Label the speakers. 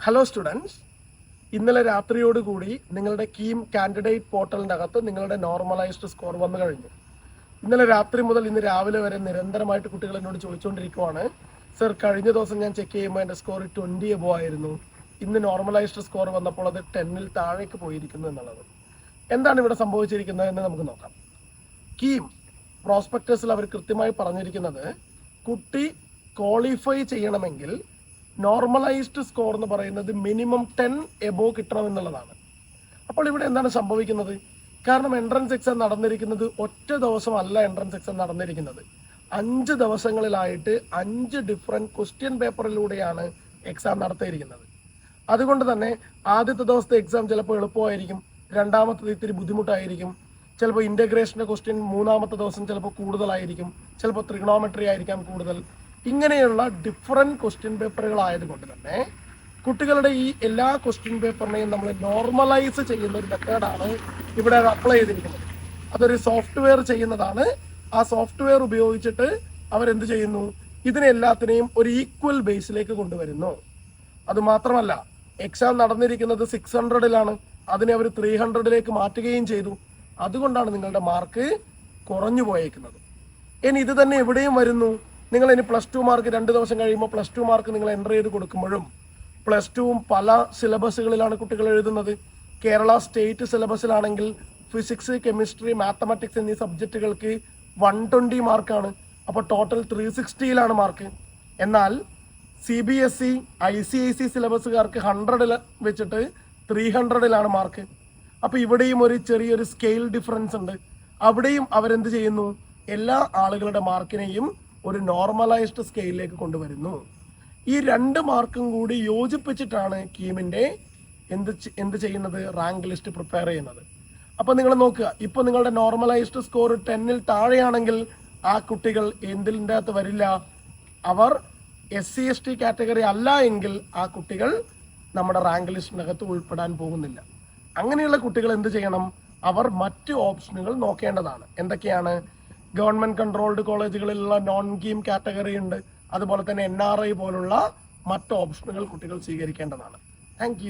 Speaker 1: Hello students, ഇന്നലെ രാത്രിയോടുകൂടി നിങ്ങളുടെ KEAM candidate പോർട്ടലിൻ്റെ അകത്ത് നിങ്ങളുടെ നോർമലൈസ്ഡ് സ്കോർ വന്നു കഴിഞ്ഞു. ഇന്നലെ രാത്രി മുതൽ ഇന്ന് രാവിലെ വരെ നിരന്തരമായിട്ട് കുട്ടികൾ എന്നോട് ചോദിച്ചുകൊണ്ടിരിക്കുവാണ്, സർ കഴിഞ്ഞ ദിവസം ഞാൻ ചെക്ക് ചെയ്യുമ്പോൾ എൻ്റെ സ്കോർ 20 എബോ ആയിരുന്നു, ഇന്ന് നോർമലൈസ്ഡ് സ്കോർ വന്നപ്പോൾ അത് 10ൽ താഴേക്ക് പോയിരിക്കുന്നു എന്നുള്ളത്. എന്താണ് ഇവിടെ സംഭവിച്ചിരിക്കുന്നത് എന്ന് നമുക്ക് നോക്കാം. കീം പ്രോസ്പെക്ടസിൽ അവർ കൃത്യമായി പറഞ്ഞിരിക്കുന്നത്, കുട്ടി ക്വാളിഫൈ ചെയ്യണമെങ്കിൽ നോർമലൈസ്ഡ് സ്കോർ എന്ന് പറയുന്നത് മിനിമം 10 എബോ കിട്ടണം എന്നുള്ളതാണ്. അപ്പോൾ ഇവിടെ എന്താണ് സംഭവിക്കുന്നത്? കാരണം എൻട്രൻസ് എക്സാം നടന്നിരിക്കുന്നത് ഒറ്റ ദിവസമല്ല. എൻട്രൻസ് എക്സാം നടന്നിരിക്കുന്നത് 5 ദിവസങ്ങളിലായിട്ട് 5 ഡിഫറെൻറ്റ് ക്വസ്റ്റ്യൻ പേപ്പറിലൂടെയാണ് എക്സാം നടത്തിയിരിക്കുന്നത്. അതുകൊണ്ട് തന്നെ ആദ്യത്തെ ദിവസത്തെ എക്സാം ചിലപ്പോൾ എളുപ്പമായിരിക്കും, രണ്ടാമത്തത് ഇത്തിരി ബുദ്ധിമുട്ടായിരിക്കും, ചിലപ്പോൾ ഇൻ്റഗ്രേഷൻ്റെ ക്വസ്റ്റ്യൻ മൂന്നാമത്തെ ദിവസം ചിലപ്പോൾ കൂടുതലായിരിക്കും, ചിലപ്പോൾ ട്രിഗണോമെട്രി ആയിരിക്കാം കൂടുതൽ. ഇങ്ങനെയുള്ള ഡിഫറെൻറ്റ് ക്വസ്റ്റ്യൻ പേപ്പറുകൾ ആയതുകൊണ്ട് തന്നെ കുട്ടികളുടെ ഈ എല്ലാ ക്വസ്റ്റ്യൻ പേപ്പറിനെയും നമ്മൾ നോർമലൈസ് ചെയ്യുന്ന ഒരു മെത്തേഡാണ് ഇവിടെ അപ്ലൈ ചെയ്തിരിക്കുന്നത്. അതൊരു സോഫ്റ്റ്വെയർ ചെയ്യുന്നതാണ്. ആ സോഫ്റ്റ്വെയർ ഉപയോഗിച്ചിട്ട് അവരെന്ത് ചെയ്യുന്നു? ഇതിനെല്ലാത്തിനെയും ഒരു ഈക്വൽ ബേസിലേക്ക് കൊണ്ടുവരുന്നു. അതുമാത്രമല്ല, എക്സാം നടന്നിരിക്കുന്നത് 600-ലാണ്, അതിനെ അവർ 300-ലേക്ക് മാറ്റുകയും ചെയ്തു. അതുകൊണ്ടാണ് നിങ്ങളുടെ മാർക്ക് കുറഞ്ഞു പോയേക്കുന്നത്. ഇനി ഇത് തന്നെ എവിടെയും വരുന്നു. നിങ്ങൾ ഇനി +2 മാർക്ക് 2 ദിവസം കഴിയുമ്പോൾ +2 മാർക്ക് നിങ്ങൾ എൻ്റർ ചെയ്ത് കൊടുക്കുമ്പോഴും +2 പല സിലബസുകളിലാണ് കുട്ടികൾ എഴുതുന്നത്. കേരള സ്റ്റേറ്റ് സിലബസിലാണെങ്കിൽ ഫിസിക്സ്, കെമിസ്ട്രി, മാത്തമാറ്റിക്സ് എന്നീ സബ്ജക്റ്റുകൾക്ക് 120 മാർക്കാണ്. അപ്പോൾ ടോട്ടൽ 360-ലാണ് മാർക്ക്. എന്നാൽ CBSE, ICIC സിലബസുകാർക്ക് 100-ൽ വെച്ചിട്ട് 300-ലാണ് മാർക്ക്. അപ്പോൾ ഇവിടെയും ഒരു ചെറിയൊരു സ്കെയിൽ ഡിഫറൻസ് ഉണ്ട്. അവിടെയും അവരെന്ത് ചെയ്യുന്നു? എല്ലാ ആളുകളുടെ മാർക്കിനെയും ഒരു നോർമലൈസ്ഡ് സ്കെയിലിലേക്ക് കൊണ്ടുവരുന്നു. ഈ 2 മാർക്കും കൂടി യോജിപ്പിച്ചിട്ടാണ് കീമിൻ്റെ എന്ത് ചെയ്യുന്നത്? റാങ്ക് ലിസ്റ്റ് പ്രിപ്പയർ ചെയ്യുന്നത്. അപ്പോൾ നിങ്ങൾ നോക്കുക, ഇപ്പോൾ നിങ്ങളുടെ നോർമലൈസ്ഡ് സ്കോർ 10ൽ താഴെയാണെങ്കിൽ ആ കുട്ടികൾ എന്തിൻ്റെ അകത്ത് വരില്ല? അവർ SC/ST കാറ്റഗറി അല്ല എങ്കിൽ ആ കുട്ടികൾ നമ്മുടെ റാങ്ക് ലിസ്റ്റിനകത്ത് ഉൾപ്പെടാൻ പോകുന്നില്ല. അങ്ങനെയുള്ള കുട്ടികൾ എന്ത് ചെയ്യണം? അവർ മറ്റ് ഓപ്ഷനുകൾ നോക്കേണ്ടതാണ്. എന്തൊക്കെയാണ്? ഗവൺമെൻറ് കൺട്രോൾഡ് കോളേജുകളിലുള്ള നോൺ കീം കാറ്റഗറി ഉണ്ട്. അതുപോലെ തന്നെ NRI പോലുള്ള മറ്റ് ഓപ്ഷനുകൾ കുട്ടികൾ സ്വീകരിക്കേണ്ടതാണ്. താങ്ക്